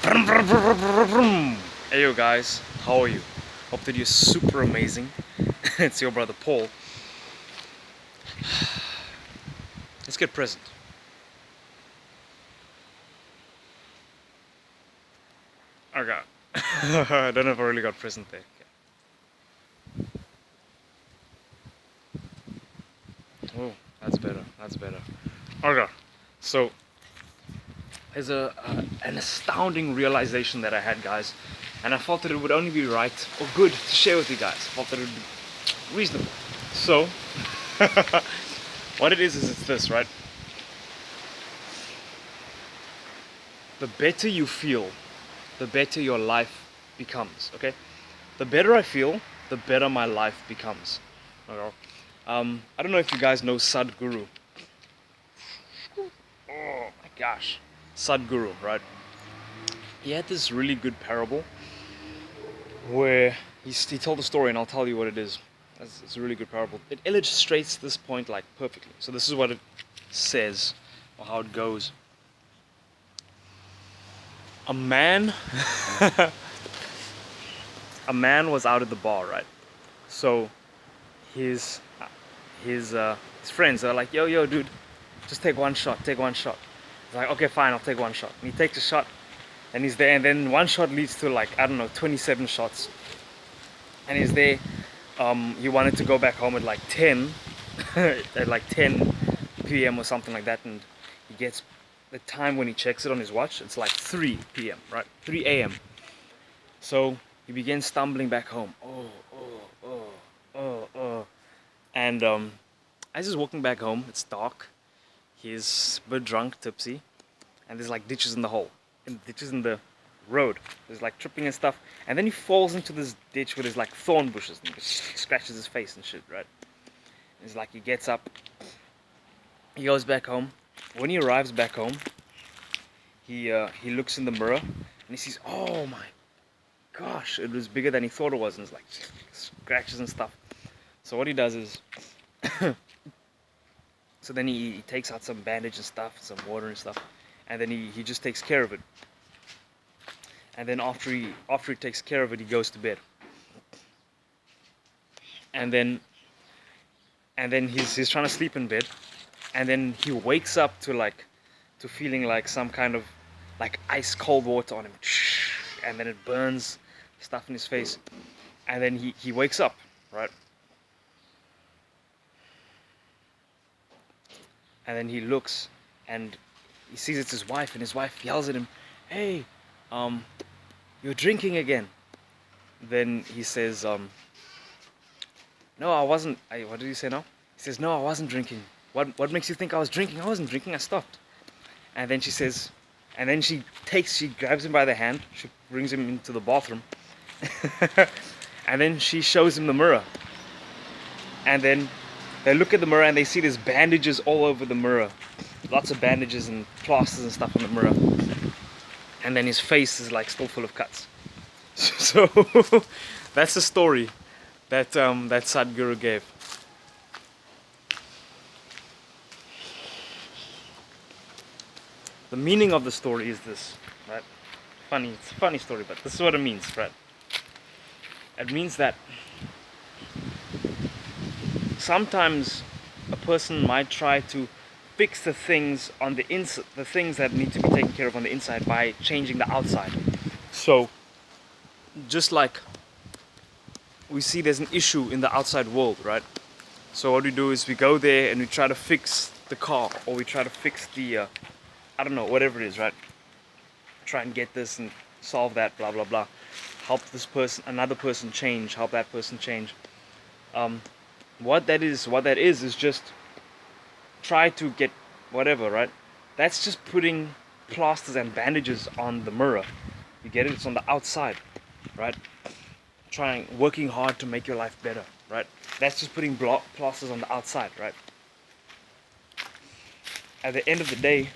Hey yo guys, how are you? Hope that you're super amazing. It's your brother Paul. Let's get present. Okay. I don't know if I really got present there. Oh, that's better. That's better. Okay. So there's an astounding realization that I had, guys, and I thought that it would only be right or good to share with you guys. I thought that it would be reasonable. So, what it is it's this, right? The better you feel, the better your life becomes. Okay, the better I feel, the better my life becomes. Okay? I don't know if you guys know Sadhguru. Oh my gosh, Sadhguru, right? He had this really good parable where he told a story, and I'll tell you what it is. It's a really good parable. It illustrates this point like perfectly. So this is what it says, or how it goes. A man, a man was out at the bar, right? So his his friends are like, yo, dude, just take one shot, take one shot. He's like, okay, fine, I'll take one shot. And he takes a shot, and he's there, and then one shot leads to like, I don't know, 27 shots. And he's there. He wanted to go back home at like 10, at like 10 p.m. or something like that, and he gets the time when he checks it on his watch. It's like 3 p.m., right? 3 a.m. So he begins stumbling back home. And as he's walking back home, it's dark. He's a bit drunk, tipsy, and there's like ditches in the hole, and ditches in the road. There's like tripping and stuff, and then he falls into this ditch where there's like thorn bushes, and he scratches his face and shit, right? And it's like he gets up, he goes back home. When he arrives back home, he looks in the mirror and he sees, oh my gosh, it was bigger than he thought it was, and it's like scratches and stuff. So what he does is, so then he takes out some bandage and stuff, some water and stuff, and then he just takes care of it. And then after he takes care of it, he goes to bed. And then he's trying to sleep in bed, and then he wakes up to feeling like some kind of like ice cold water on him, and then it burns stuff in his face, and then he wakes up, right? And then he looks and he sees it's his wife, and his wife yells at him, hey, you're drinking again. Then he says, no, I wasn't. What did he say now? He says, no, I wasn't drinking. What makes you think I was drinking? I wasn't drinking, I stopped. And then she says, and then she grabs him by the hand, she brings him into the bathroom, and then she shows him the mirror. And then they look at the mirror and they see there's bandages all over the mirror. Lots of bandages and plasters and stuff on the mirror. And then his face is like still full of cuts. So that's the story that Sadhguru gave. The meaning of the story is this, right? It's a funny story, but this is what it means, right? It means that sometimes a person might try to fix the things on the inside, the things that need to be taken care of on the inside, by changing the outside. So, just like we see there's an issue in the outside world, right? So what we do is we go there and we try to fix the car, or we try to fix the, I don't know, whatever it is, right? Try and get this and solve that, blah, blah, blah. Help this person, another person change, help that person change. What that is just try to get whatever, right? That's just putting plasters and bandages on the mirror. You get it? It's on the outside, right? Working hard to make your life better, right? That's just putting plasters on the outside, right? At the end of the day,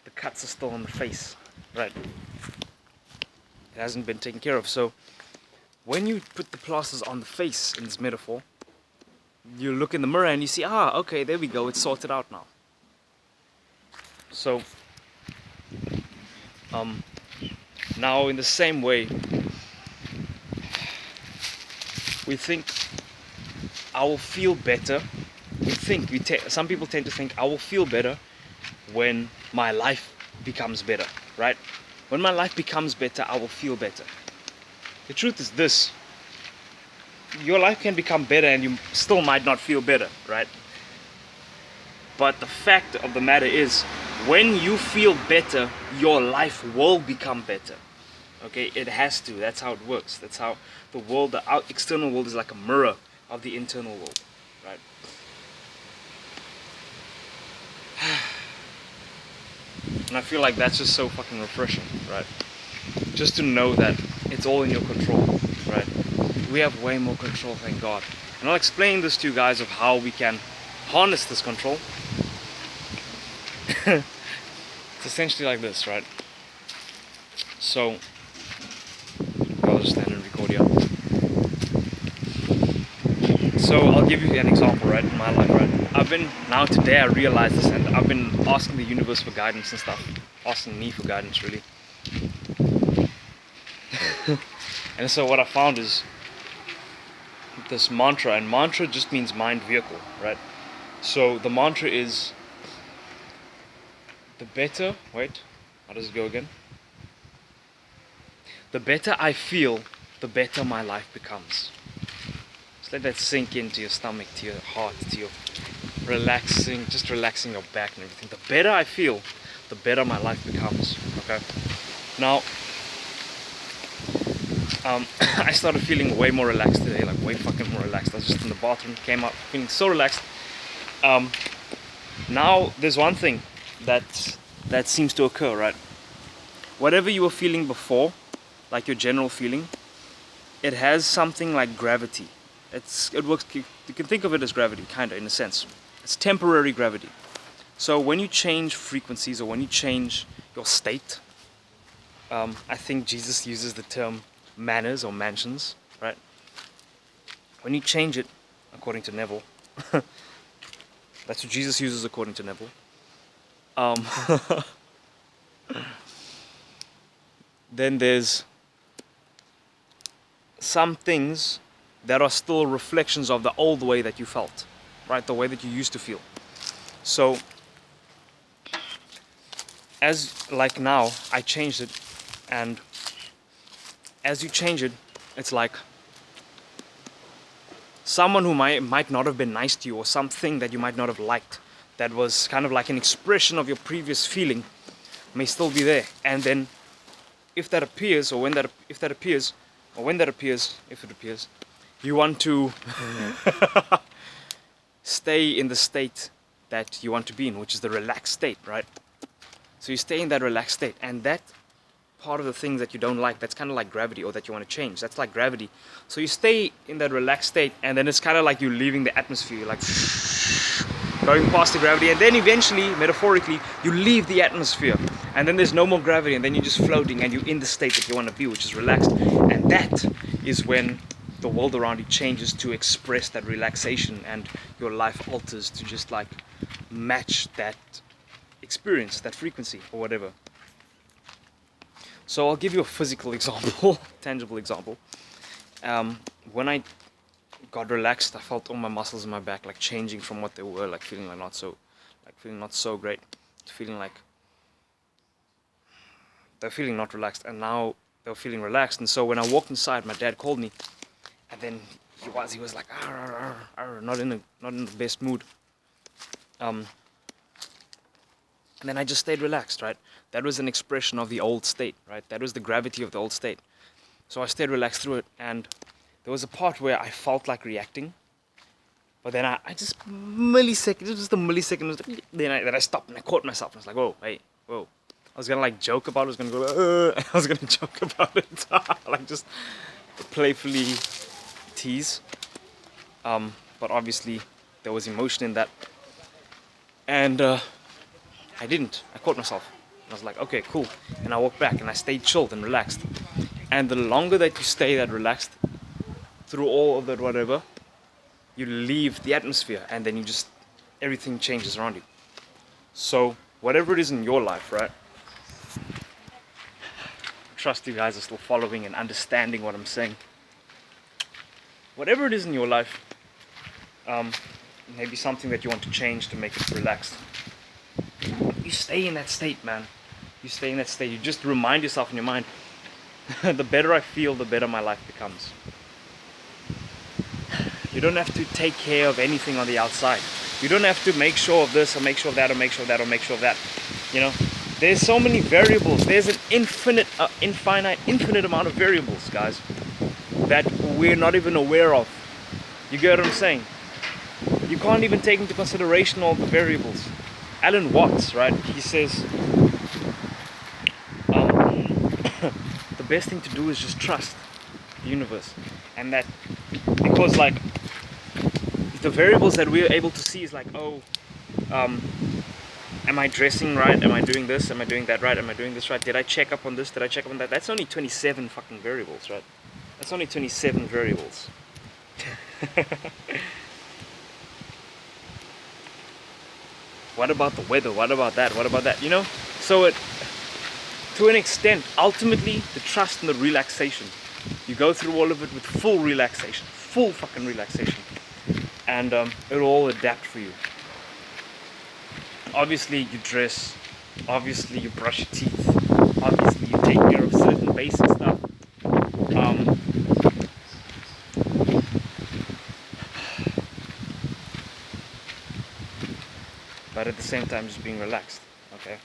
the cuts are still on the face, right? It hasn't been taken care of. So when you put the plasters on the face in this metaphor, you look in the mirror and you see, okay, there we go, it's sorted out now. So Um, Now, in the same way, we think I will feel better. Some people tend to think I will feel better when my life becomes better, right? When my life becomes better, I will feel better. The truth is this: your life can become better and you still might not feel better, right? But the fact of the matter is, when you feel better, your life will become better. Okay, it has to. That's how it works. That's how the world, the external world, is like a mirror of the internal world, right? And I feel like that's just so fucking refreshing, right? Just to know that it's all in your control, right? We have way more control, thank God. And I'll explain this to you guys of how we can harness this control. It's essentially like this, right? So, I'll just stand and record here. So I'll give you an example, right, in my life, right? Now today I realized this, and I've been asking the universe for guidance and stuff. Asking me for guidance, really. And so what I found is this mantra, and mantra just means mind vehicle, right? So the mantra is, how does it go again? The better I feel, the better my life becomes. Just let that sink into your stomach, to your heart, to your relaxing your back and everything. The better I feel, the better my life becomes, okay? Now, I started feeling way more relaxed today, like way fucking more relaxed. I was just in the bathroom, came out feeling so relaxed. Now, there's one thing that seems to occur, right? Whatever you were feeling before, like your general feeling, it has something like gravity. It works. You can think of it as gravity, kind of, in a sense. It's temporary gravity. So when you change frequencies or when you change your state, I think Jesus uses the term manners or mansions, right? When you change it, according to Neville, that's what Jesus uses according to Neville. Then there's some things that are still reflections of the old way that you felt, right? The way that you used to feel. So, like now, I changed it, and as you change it, it's like someone who might not have been nice to you, or something that you might not have liked, that was kind of like an expression of your previous feeling, may still be there. And then, if it appears, you want to stay in the state that you want to be in, which is the relaxed state, right? So you stay in that relaxed state, and that part of the things that you don't like, that's kind of like gravity, or that you want to change, that's like gravity. So you stay in that relaxed state, and then it's kind of like you're leaving the atmosphere, you're like going past the gravity, and then eventually, metaphorically, you leave the atmosphere, and then there's no more gravity, and then you're just floating, and you're in the state that you want to be, which is relaxed. And that is when the world around you changes to express that relaxation, and your life alters to just like match that experience, that frequency, or whatever. So I'll give you a physical example, tangible example. When I got relaxed, I felt all my muscles in my back like changing from what they were, like feeling not so great, to feeling like they're feeling not relaxed, and now they're feeling relaxed. And so when I walked inside, my dad called me, and then he was like, arr, arr, arr, not in the best mood. And then I just stayed relaxed, right? That was an expression of the old state, right? That was the gravity of the old state. So I stayed relaxed through it, and there was a part where I felt like reacting, but then I just millisecond, it was just a millisecond, then I stopped and I caught myself, and I was like, whoa, hey, whoa. I was gonna like joke about it, I was gonna go, I was gonna joke about it, like just playfully tease. But obviously there was emotion in that, and I didn't. I caught myself. I was like, okay, cool. And I walked back and I stayed chilled and relaxed. And the longer that you stay that relaxed through all of that whatever, you leave the atmosphere, and then everything changes around you. So whatever it is in your life, right? trust you guys are still following and understanding what I'm saying. Whatever it is in your life, maybe something that you want to change to make it relaxed. You stay in that state, man. You stay in that state. You just remind yourself in your mind, the better I feel, the better my life becomes. You don't have to take care of anything on the outside. You don't have to make sure of this or make sure of that or make sure of that or make sure of that. You know, there's so many variables. There's an infinite amount of variables, guys, that we're not even aware of. You get what I'm saying? You can't even take into consideration all the variables. Alan Watts, right? He says the best thing to do is just trust the universe, and that because like the variables that we're able to see is like, oh, am I dressing right? Am I doing this? Am I doing that right? Am I doing this right? Did I check up on this? Did I check up on that? That's only 27 fucking variables, right? That's only 27 variables. What about the weather? What about that? What about that? You know? So to an extent, ultimately, the trust and the relaxation. You go through all of it with full relaxation. Full fucking relaxation. And it'll all adapt for you. Obviously, you dress. Obviously, you brush your teeth. Obviously, you take care of certain basic stuff. But at the same time, just being relaxed, okay?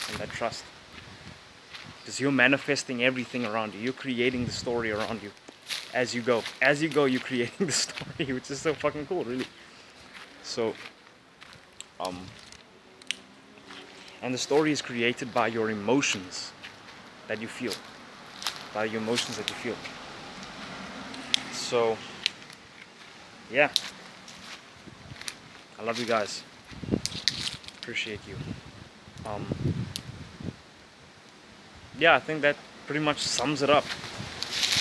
And that trust. Because you're manifesting everything around you. You're creating the story around you as you go. As you go, you're creating the story, which is so fucking cool, really. So, and the story is created by your emotions that you feel. By your emotions that you feel. So, yeah. I love you guys. Appreciate you. Yeah, I think that pretty much sums it up.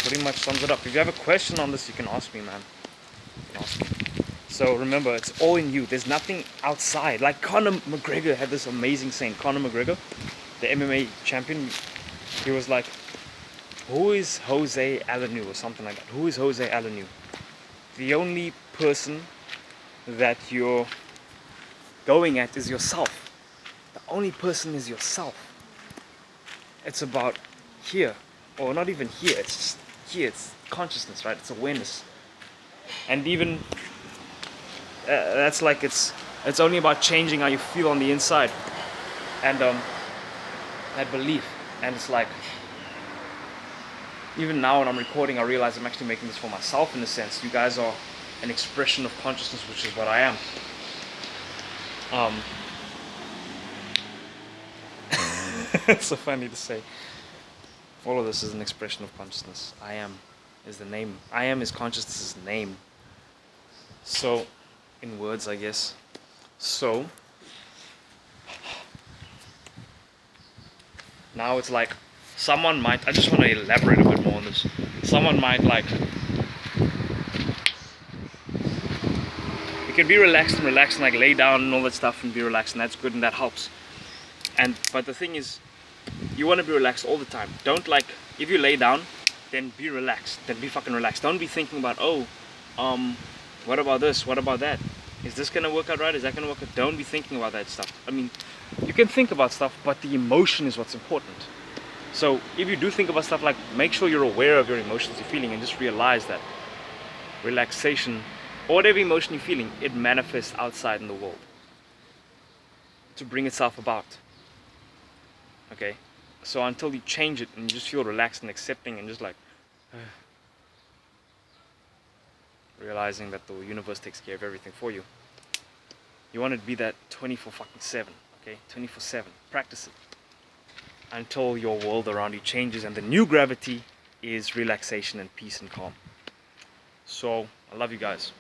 If you have a question on this, you can ask me, man. You can ask me. So remember, it's all in you. There's nothing outside. Like Conor McGregor had this amazing saying. Conor McGregor, the MMA champion, he was like, who is Jose Alanu or something like that? Who is Jose Alanu? The only person that you're going at is yourself. The only person is yourself. It's about here, or not even here, it's just here, it's consciousness, right? It's awareness. And even that's like it's only about changing how you feel on the inside, and that belief. And it's like, even now when I'm recording, I realize I'm actually making this for myself in a sense. You guys are an expression of consciousness, which is what I am. It's so funny to say. All of this is an expression of consciousness. I am is the name. I am is consciousness's name. So, in words, I guess. So, now it's like, someone might, I just want to elaborate a bit more on this. Someone might like, you can be relaxed and like lay down and all that stuff and be relaxed, and that's good and that helps. But the thing is, you want to be relaxed all the time. Don't like, if you lay down, then be relaxed. Then be fucking relaxed. Don't be thinking about, oh, what about this? What about that? Is this gonna work out right? Is that gonna work out? Don't be thinking about that stuff. I mean, you can think about stuff, but the emotion is what's important. So if you do think about stuff, like, make sure you're aware of your emotions you're feeling, and just realize that relaxation, or whatever emotion you're feeling, it manifests outside in the world to bring itself about. Okay, so until you change it and you just feel relaxed and accepting and just like realizing that the universe takes care of everything for you, you want it to be that 24/7. Okay, 24/7. Practice it until your world around you changes, and the new gravity is relaxation and peace and calm. So I love you guys.